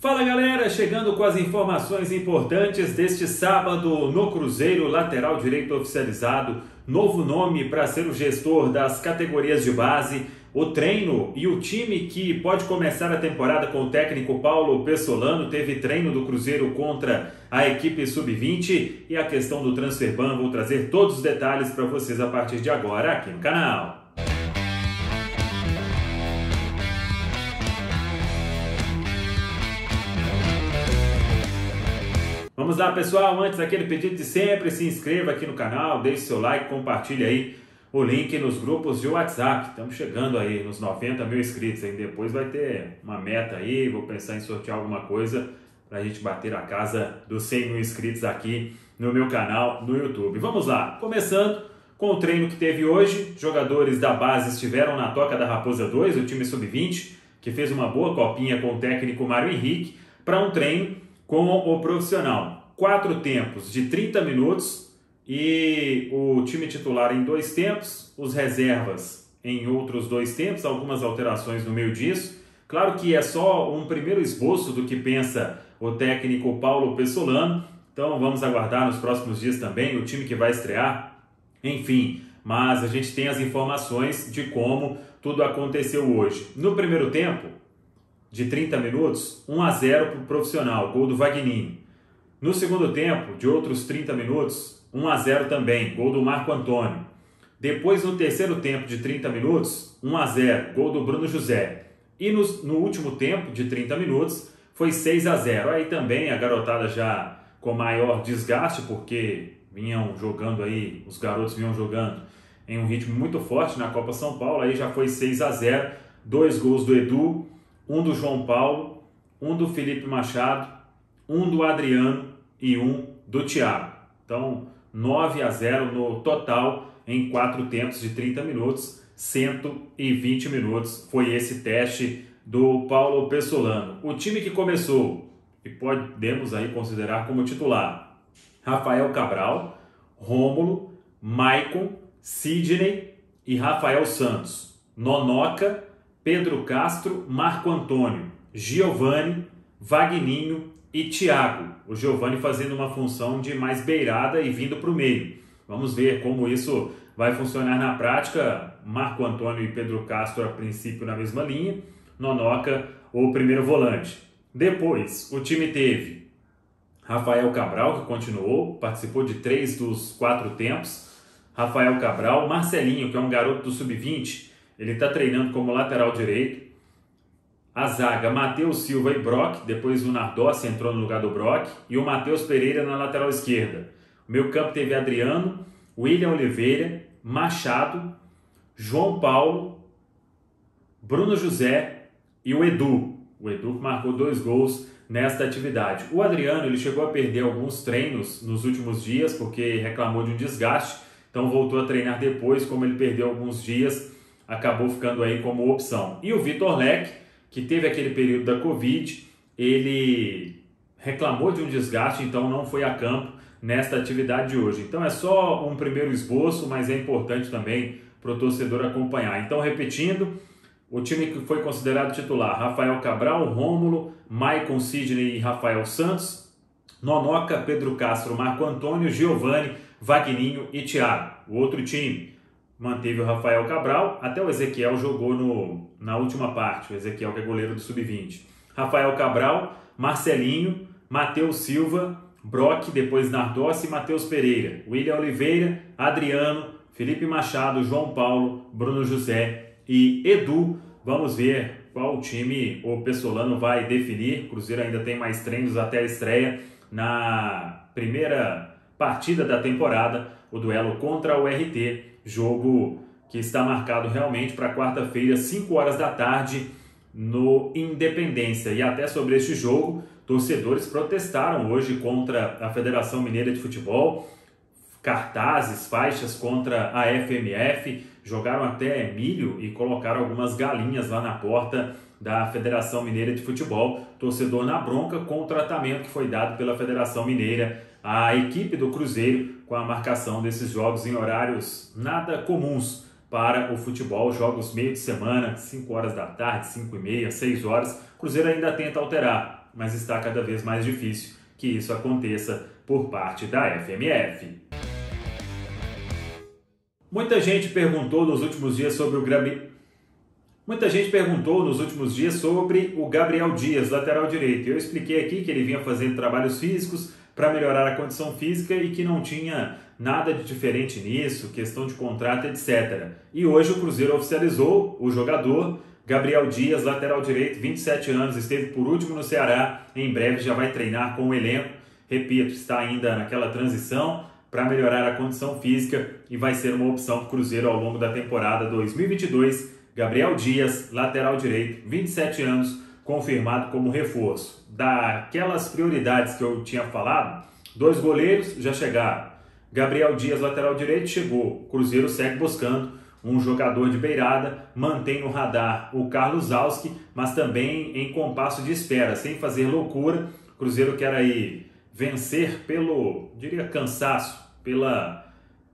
Fala galera, chegando com as informações importantes deste sábado no Cruzeiro, lateral direito oficializado, novo nome para ser o gestor das categorias de base, o treino e o time que pode começar a temporada com o técnico Paulo Pessolano. Teve treino do Cruzeiro contra a equipe sub-20 e a questão do transfer ban. Vou trazer todos os detalhes para vocês a partir de agora aqui no canal. Vamos lá pessoal, antes daquele pedido de sempre, se inscreva aqui no canal, deixe seu like, compartilhe aí o link nos grupos de WhatsApp. Estamos chegando aí nos 90 mil inscritos, aí depois vai ter uma meta aí, vou pensar em sortear alguma coisa para a gente bater a casa dos 100 mil inscritos aqui no meu canal no YouTube. Vamos lá, começando com o treino que teve hoje, jogadores da base estiveram na Toca da Raposa 2, o time sub-20, que fez uma boa copinha com o técnico Mário Henrique, para um treino com o profissional. 4 tempos de 30 minutos e o time titular em 2 tempos, os reservas em outros 2 tempos, algumas alterações no meio disso. Claro que é só um primeiro esboço do que pensa o técnico Paulo Pessolano, então vamos aguardar nos próximos dias também o time que vai estrear, enfim, mas a gente tem as informações de como tudo aconteceu hoje. No primeiro tempo, de 30 minutos, 1-0 para o profissional, gol do Vagninho. No segundo tempo, de outros 30 minutos, 1-0 também, gol do Marco Antônio. Depois, no terceiro tempo de 30 minutos, 1-0, gol do Bruno José. E no último tempo, de 30 minutos, foi 6-0. Aí também a garotada já com maior desgaste, porque vinham jogando aí, os garotos vinham jogando em um ritmo muito forte na Copa São Paulo. Aí já foi 6-0, 2 gols do Edu, um do João Paulo, um do Felipe Machado, um do Adriano e um do Thiago. Então, 9-0 no total em 4 tempos de 30 minutos, 120 minutos. Foi esse teste do Paulo Pessolano. O time que começou, e podemos aí considerar como titular, Rafael Cabral, Rômulo, Maicon, Sidney e Rafael Santos. Nonoca, Pedro Castro, Marco Antônio, Giovani, Vagninho e Thiago. O Giovani fazendo uma função de mais beirada e vindo para o meio. Vamos ver como isso vai funcionar na prática. Marco Antônio e Pedro Castro a princípio na mesma linha. Nonoca, o primeiro volante. Depois, o time teve Rafael Cabral, que continuou, participou de 3 dos 4 tempos. Rafael Cabral, Marcelinho, que é um garoto do sub-20, ele está treinando como lateral direito. A zaga, Matheus Silva e Brock, depois o Nardossi entrou no lugar do Brock, e o Matheus Pereira na lateral esquerda. O meio campo teve Adriano, William Oliveira, Machado, João Paulo, Bruno José e o Edu. O Edu que marcou 2 gols nesta atividade. O Adriano ele chegou a perder alguns treinos nos últimos dias porque reclamou de um desgaste, então voltou a treinar depois. Como ele perdeu alguns dias, acabou ficando aí como opção. E o Vitor Leque, que teve aquele período da Covid, ele reclamou de um desgaste, então não foi a campo nesta atividade de hoje. Então é só um primeiro esboço, mas é importante também para o torcedor acompanhar. Então, repetindo, o time que foi considerado titular, Rafael Cabral, Rômulo, Maicon, Sidney e Rafael Santos, Nonoca, Pedro Castro, Marco Antônio, Giovani, Vagninho e Thiago. O outro time manteve o Rafael Cabral, até o Ezequiel jogou na última parte, o Ezequiel que é goleiro do sub-20. Rafael Cabral, Marcelinho, Matheus Silva, Brock, depois Nardossi e Matheus Pereira, William Oliveira, Adriano, Felipe Machado, João Paulo, Bruno José e Edu. Vamos ver qual time o Pessolano vai definir. O Cruzeiro ainda tem mais treinos até a estreia na primeira partida da temporada, o duelo contra o RT, jogo que está marcado realmente para quarta-feira, 5 horas da tarde, no Independência. E até sobre este jogo, torcedores protestaram hoje contra a Federação Mineira de Futebol, cartazes, faixas contra a FMF, jogaram até milho e colocaram algumas galinhas lá na porta da Federação Mineira de Futebol. Torcedor na bronca com o tratamento que foi dado pela Federação Mineira à equipe do Cruzeiro com a marcação desses jogos em horários nada comuns para o futebol, jogos meio de semana, 5 horas da tarde, 5h30, 6 horas. O Cruzeiro ainda tenta alterar, mas está cada vez mais difícil que isso aconteça por parte da FMF. Muita gente perguntou nos últimos dias sobre o Gabriel Dias, lateral direito. Eu expliquei aqui que ele vinha fazendo trabalhos físicos para melhorar a condição física e que não tinha nada de diferente nisso, questão de contrato, etc. E hoje o Cruzeiro oficializou o jogador Gabriel Dias, lateral direito, 27 anos, esteve por último no Ceará, em breve já vai treinar com o elenco. Repito, está ainda naquela transição para melhorar a condição física e vai ser uma opção para o Cruzeiro ao longo da temporada 2022. Gabriel Dias, lateral direito, 27 anos, confirmado como reforço. Daquelas prioridades que eu tinha falado, 2 goleiros já chegaram. Gabriel Dias, lateral direito, chegou. O Cruzeiro segue buscando um jogador de beirada, mantém no radar o Carlos Auski, mas também em compasso de espera, sem fazer loucura. O Cruzeiro quer aí vencer pelo, cansaço, pela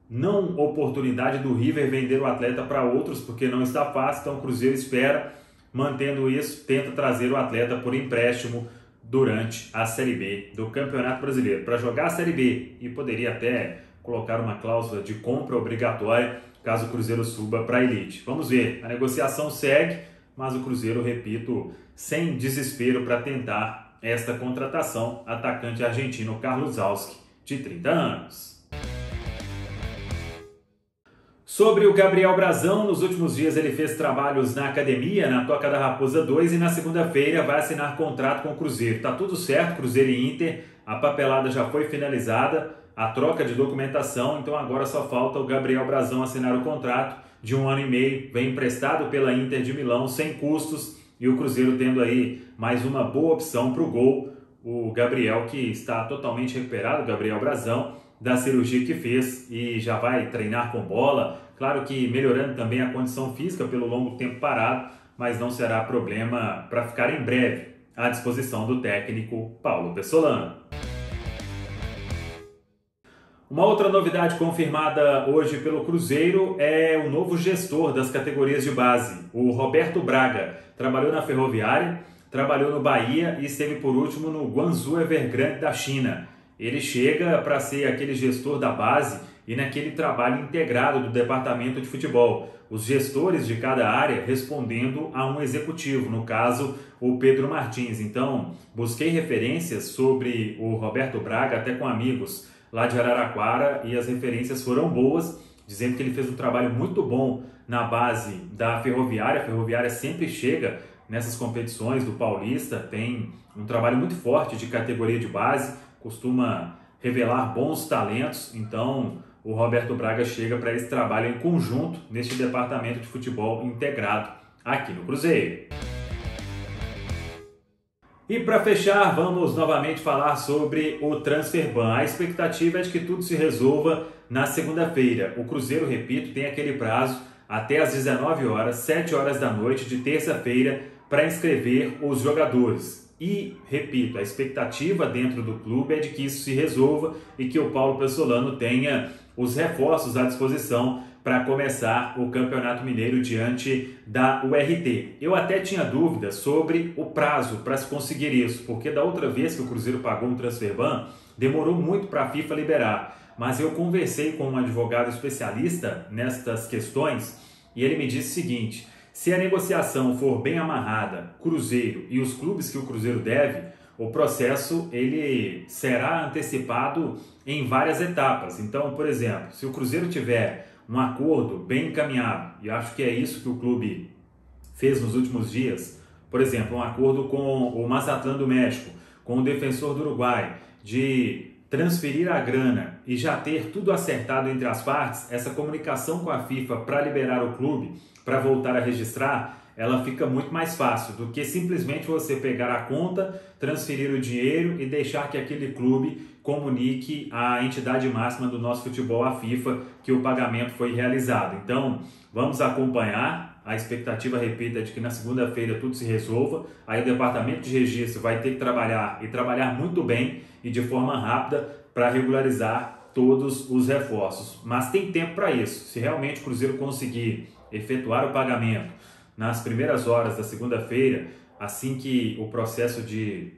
não oportunidade do River vender o atleta para outros, porque não está fácil, então o Cruzeiro espera, mantendo isso, tenta trazer o atleta por empréstimo durante a Série B do Campeonato Brasileiro, para jogar a Série B, e poderia até colocar uma cláusula de compra obrigatória, caso o Cruzeiro suba para a elite. Vamos ver, a negociação segue, mas o Cruzeiro, repito, sem desespero para tentar esta contratação, atacante argentino Carlos Auski, de 30 anos. Sobre o Gabriel Brazão, nos últimos dias ele fez trabalhos na academia, na Toca da Raposa 2, e na segunda-feira vai assinar contrato com o Cruzeiro. Tá tudo certo, Cruzeiro e Inter, a papelada já foi finalizada, a troca de documentação, então agora só falta o Gabriel Brazão assinar o contrato de 1 ano e meio, vem emprestado pela Inter de Milão, sem custos, e o Cruzeiro tendo aí mais uma boa opção para o gol, o Gabriel, que está totalmente recuperado, o Gabriel Brazão, da cirurgia que fez e já vai treinar com bola, claro que melhorando também a condição física pelo longo tempo parado, mas não será problema para ficar em breve à disposição do técnico Paulo Pessolano. Uma outra novidade confirmada hoje pelo Cruzeiro é o novo gestor das categorias de base, o Roberto Braga. Trabalhou na Ferroviária, trabalhou no Bahia e esteve por último no Guangzhou Evergrande da China. Ele chega para ser aquele gestor da base e naquele trabalho integrado do departamento de futebol. Os gestores de cada área respondendo a um executivo, no caso, o Pedro Martins. Então, busquei referências sobre o Roberto Braga, até com amigos lá de Araraquara, e as referências foram boas, dizendo que ele fez um trabalho muito bom na base da Ferroviária. A Ferroviária sempre chega nessas competições do Paulista, tem um trabalho muito forte de categoria de base, costuma revelar bons talentos, então o Roberto Braga chega para esse trabalho em conjunto neste departamento de futebol integrado aqui no Cruzeiro. E para fechar, vamos novamente falar sobre o Transferban. A expectativa é de que tudo se resolva na segunda-feira. O Cruzeiro, repito, tem aquele prazo até às 19 horas, 7 horas da noite de terça-feira, para inscrever os jogadores. E, repito, a expectativa dentro do clube é de que isso se resolva e que o Paulo Pessolano tenha os reforços à disposição para começar o Campeonato Mineiro diante da URT. Eu até tinha dúvidas sobre o prazo para se conseguir isso, porque da outra vez que o Cruzeiro pagou um Transferban, demorou muito para a FIFA liberar. Mas eu conversei com um advogado especialista nestas questões e ele me disse o seguinte: se a negociação for bem amarrada, Cruzeiro e os clubes que o Cruzeiro deve, o processo ele será antecipado em várias etapas. Então, por exemplo, se o Cruzeiro tiver um acordo bem encaminhado, e acho que é isso que o clube fez nos últimos dias, por exemplo, um acordo com o Mazatlán do México, com o Defensor do Uruguai, de transferir a grana e já ter tudo acertado entre as partes, essa comunicação com a FIFA para liberar o clube, para voltar a registrar, ela fica muito mais fácil do que simplesmente você pegar a conta, transferir o dinheiro e deixar que aquele clube comunique à entidade máxima do nosso futebol, a FIFA, que o pagamento foi realizado. Então, vamos acompanhar. A expectativa, repito, é de que na segunda-feira tudo se resolva. Aí o departamento de registro vai ter que trabalhar e trabalhar muito bem e de forma rápida para regularizar todos os reforços. Mas tem tempo para isso. Se realmente o Cruzeiro conseguir efetuar o pagamento nas primeiras horas da segunda-feira, assim que o processo de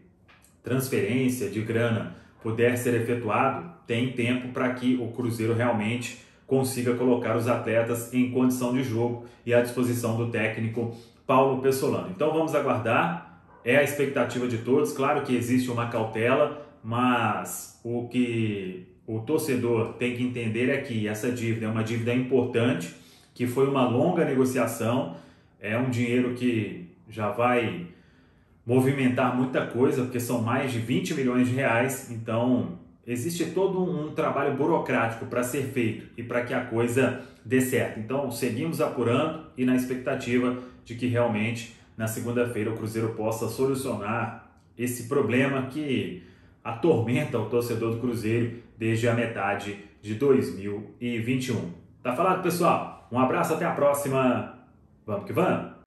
transferência de grana puder ser efetuado, tem tempo para que o Cruzeiro realmente consiga colocar os atletas em condição de jogo e à disposição do técnico Paulo Pessolano. Então vamos aguardar, é a expectativa de todos. Claro que existe uma cautela, mas o que o torcedor tem que entender é que essa dívida é uma dívida importante, que foi uma longa negociação, é um dinheiro que já vai movimentar muita coisa, porque são mais de 20 milhões de reais, então existe todo um trabalho burocrático para ser feito e para que a coisa dê certo. Então seguimos apurando e na expectativa de que realmente na segunda-feira o Cruzeiro possa solucionar esse problema que atormenta o torcedor do Cruzeiro desde a metade de 2021. Tá falado, pessoal? Um abraço, até a próxima. Vamos que vamos!